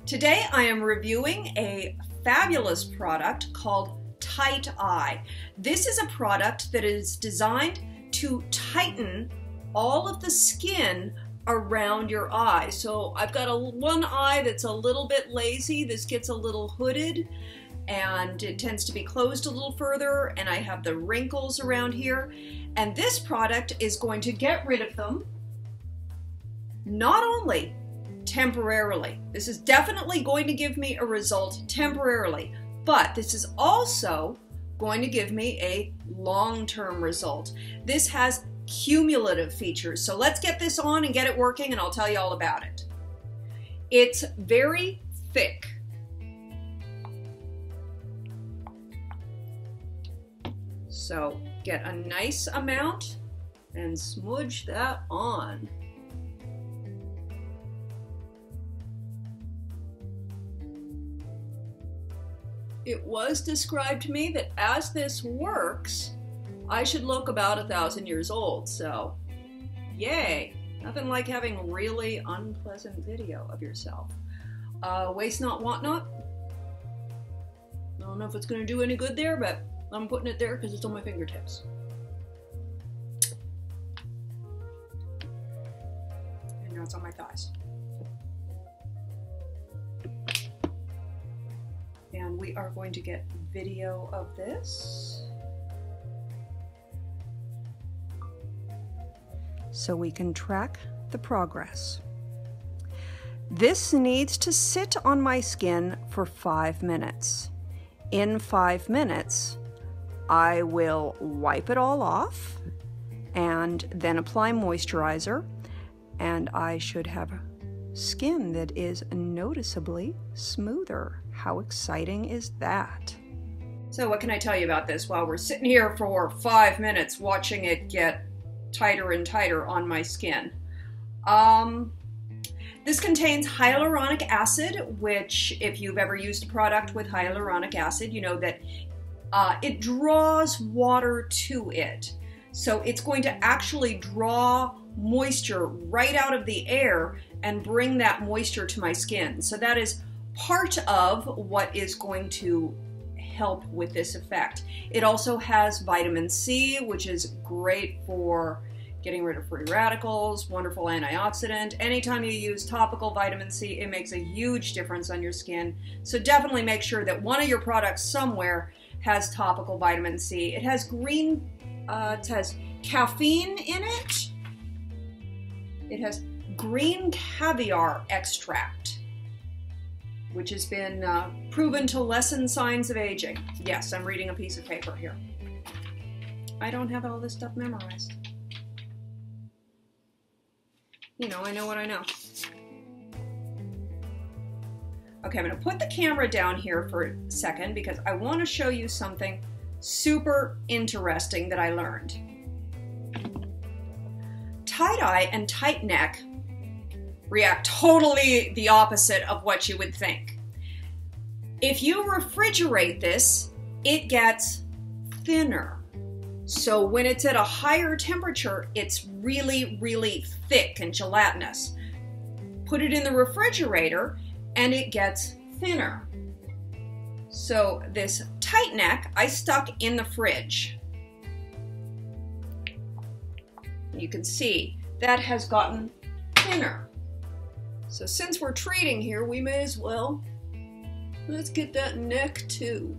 Today I am reviewing a fabulous product called TightEye. This is a product that is designed to tighten all of the skin around your eye. So I've got one eye that's a little bit lazy. This gets a little hooded and it tends to be closed a little further, and I have the wrinkles around here. And this product is going to get rid of them, not only temporarily. This is definitely going to give me a result temporarily, but this is also going to give me a long-term result. This has cumulative features. So let's get this on and get it working, and I'll tell you all about it. It's very thick. So get a nice amount and smudge that on. It was described to me that as this works, I should look about 1,000 years old, so yay! Nothing like having really unpleasant video of yourself. Waste not, want not. I don't know if it's going to do any good there, but I'm putting it there because it's on my fingertips. And now it's on my thighs. And we are going to get video of this, so we can track the progress. This needs to sit on my skin for 5 minutes. In 5 minutes, I will wipe it all off and then apply moisturizer, and I should have skin that is noticeably smoother. How exciting is that? So what can I tell you about this while we're sitting here for 5 minutes watching it get tighter and tighter on my skin? This contains hyaluronic acid, which if you've ever used a product with hyaluronic acid, you know that it draws water to it. So it's going to actually draw moisture right out of the air and bring that moisture to my skin. So that is part of what is going to help with this effect. It also has vitamin C, which is great for getting rid of free radicals, wonderful antioxidant. Anytime you use topical vitamin C, it makes a huge difference on your skin. So definitely make sure that one of your products somewhere has topical vitamin C. It has it has caffeine in it. It has green caviar extract, which has been proven to lessen signs of aging. Yes, I'm reading a piece of paper here. I don't have all this stuff memorized. You know, I know what I know. Okay, I'm gonna put the camera down here for a second because I wanna show you something super interesting that I learned. TightEye and tight neck react totally the opposite of what you would think. If you refrigerate this, it gets thinner. So when it's at a higher temperature, it's really, really thick and gelatinous. Put it in the refrigerator and it gets thinner. So this tight neck, I stuck in the fridge. You can see that has gotten thinner. So since we're treating here, we may as well, let's get that neck too.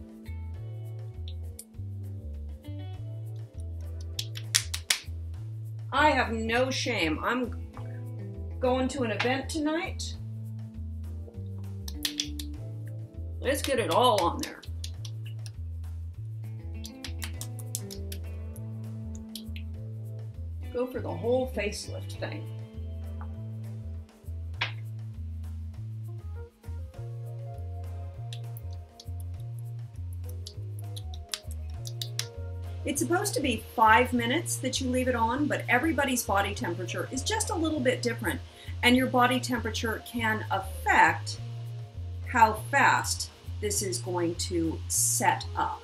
I have no shame. I'm going to an event tonight. Let's get it all on there. Go for the whole facelift thing. It's supposed to be 5 minutes that you leave it on, but everybody's body temperature is just a little bit different, and your body temperature can affect how fast this is going to set up.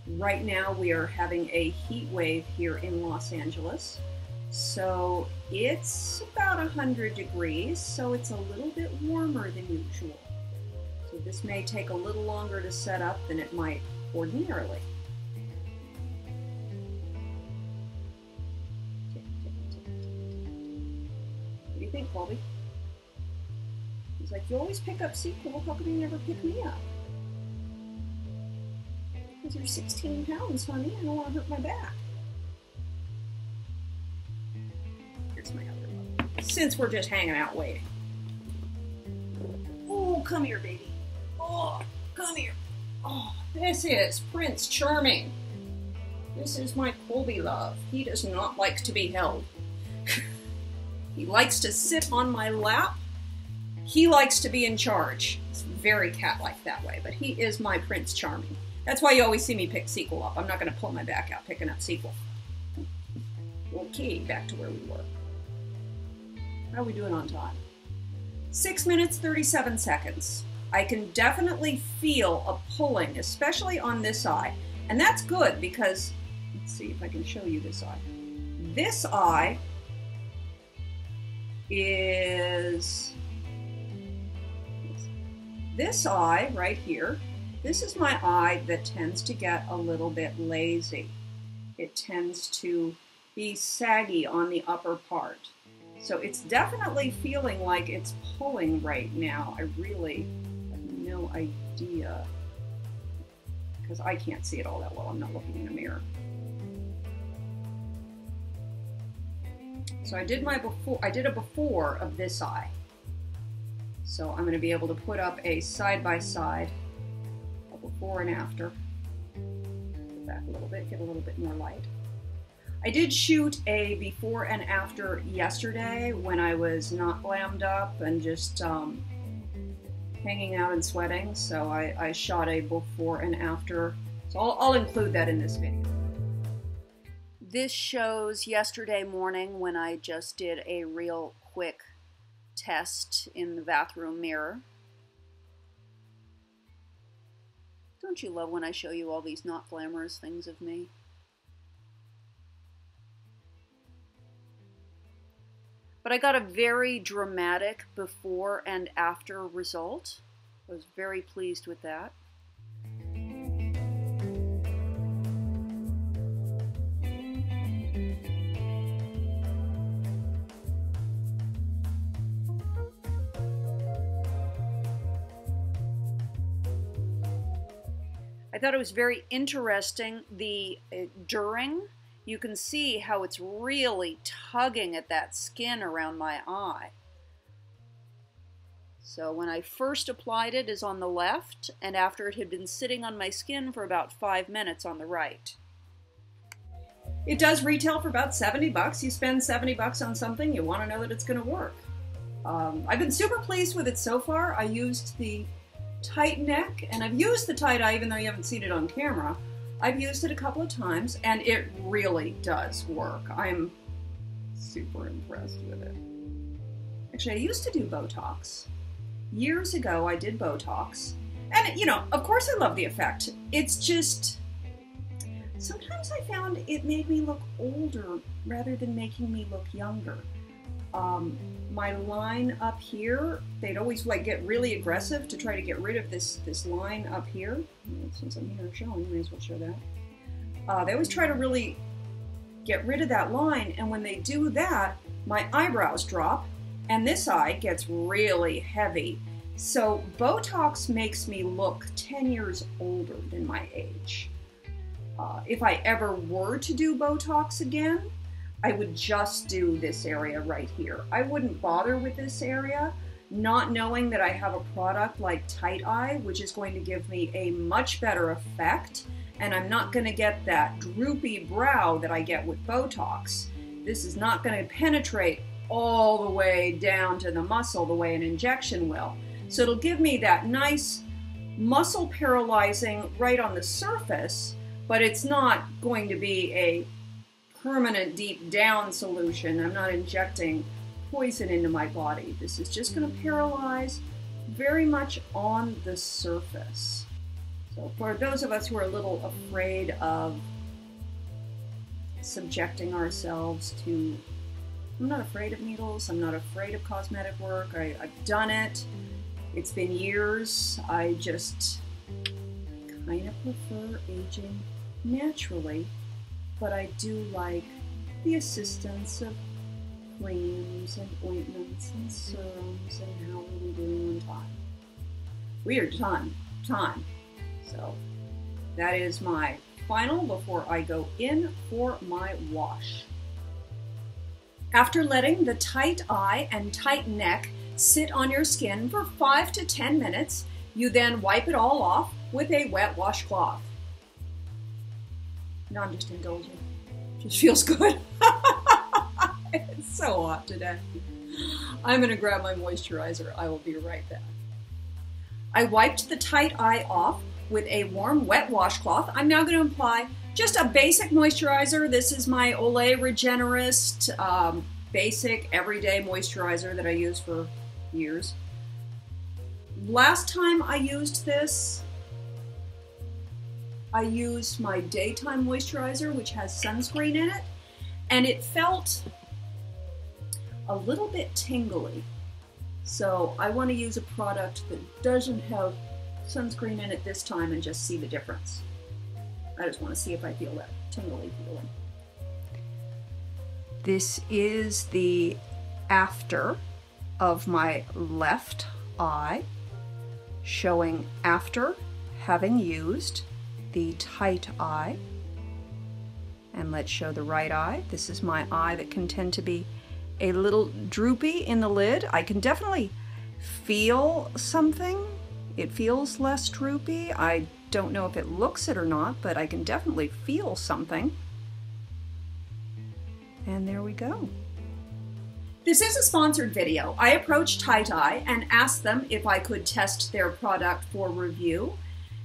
Right now we are having a heat wave here in Los Angeles, So it's about 100 degrees, so it's a little bit warmer than usual. So this may take a little longer to set up than it might ordinarily. What do you think, Colby? He's like, you always pick up sequel, how come you never pick me up? Because you're 16 pounds, honey, I don't want to hurt my back. Here's my other one. Since we're just hanging out waiting. Oh, come here, baby. Oh, come here. Oh, this is Prince Charming. This is my Colby love. He does not like to be held. He likes to sit on my lap. He likes to be in charge. He's very cat-like that way, but he is my Prince Charming. That's why you always see me pick sequel up. I'm not going to pull my back out picking up sequel. Okay, back to where we were. How are we doing on time? 6 minutes, 37 seconds. I can definitely feel a pulling, especially on this eye. And that's good because, let's see if I can show you this eye. This eye is, this eye right here. This is my eye that tends to get a little bit lazy. It tends to be saggy on the upper part. So it's definitely feeling like it's pulling right now. I really have no idea because I can't see it all that well. I'm not looking in a mirror. So I did a before of this eye. So I'm going to be able to put up a side-by-side, a before and after. Go back a little bit, get a little bit more light. I did shoot a before and after yesterday when I was not glammed up and just hanging out and sweating. So I shot a before and after. So I'll include that in this video. This shows yesterday morning when I just did a real quick test in the bathroom mirror. Don't you love when I show you all these not glamorous things of me? But I got a very dramatic before and after result. I was very pleased with that. I thought it was very interesting, during, you can see how it's really tugging at that skin around my eye. So when I first applied it is on the left, and after it had been sitting on my skin for about 5 minutes on the right. It does retail for about 70 bucks. You spend 70 bucks on something, you want to know that it's going to work. I've been super pleased with it so far. I used the tight neck, and I've used the TightEye even though you haven't seen it on camera. I've used it a couple of times, and it really does work. I'm super impressed with it. Actually, I used to do Botox. Years ago, I did Botox. And, you know, of course I love the effect. It's just, sometimes I found it made me look older rather than making me look younger. My line up here, they'd always like get really aggressive to try to get rid of this line up here. Since I'm here showing, may as well show that. They always try to really get rid of that line, and when they do that, my eyebrows drop, and this eye gets really heavy. So Botox makes me look 10 years older than my age. If I ever were to do Botox again, I would just do this area right here. I wouldn't bother with this area, not knowing that I have a product like TightEye, which is going to give me a much better effect, and I'm not going to get that droopy brow that I get with Botox. This is not going to penetrate all the way down to the muscle the way an injection will. So it'll give me that nice muscle paralyzing right on the surface, but it's not going to be a permanent deep down solution. I'm not injecting poison into my body. This is just going to paralyze very much on the surface. So for those of us who are a little afraid of subjecting ourselves to I'm not afraid of needles. I'm not afraid of cosmetic work. I've done it. It's been years. I just kind of prefer aging naturally, but I do like the assistance of creams and ointments and serums and how are we doing on time. We are time. So that is my final before I go in for my wash. After letting the tight eye and tight neck sit on your skin for 5 to 10 minutes, you then wipe it all off with a wet washcloth. No, I'm just indulging. Just feels good. It's so hot today. I'm going to grab my moisturizer. I will be right back. I wiped the tight eye off with a warm wet washcloth. I'm now going to apply just a basic moisturizer. This is my Olay Regenerist basic everyday moisturizer that I use for years. Last time I used this, I used my daytime moisturizer, which has sunscreen in it, and it felt a little bit tingly. So I want to use a product that doesn't have sunscreen in it this time and just see the difference. I just want to see if I feel that tingly feeling. This is the after of my left eye, showing after having used the tight eye. And let's show the right eye. This is my eye that can tend to be a little droopy in the lid. I can definitely feel something. It feels less droopy. I don't know if it looks it or not, but I can definitely feel something. And there we go. This is a sponsored video. I approached TightEye and asked them if I could test their product for review.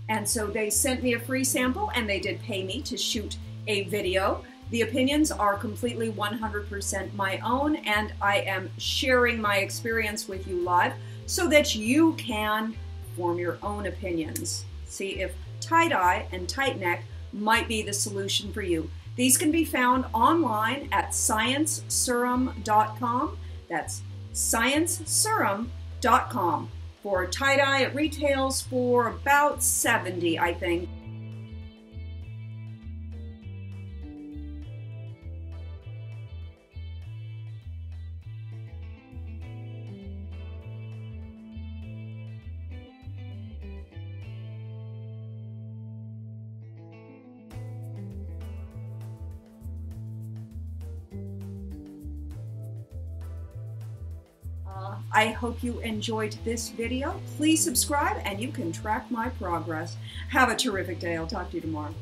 And so they sent me a free sample and they did pay me to shoot a video. The opinions are completely 100% my own, and I am sharing my experience with you live so that you can form your own opinions. See if tight eye and tight neck might be the solution for you. These can be found online at scienceserum.com. That's scienceserum.com. For tight eye, it retails for about $70, I think. I hope you enjoyed this video. Please subscribe and you can track my progress. Have a terrific day. I'll talk to you tomorrow.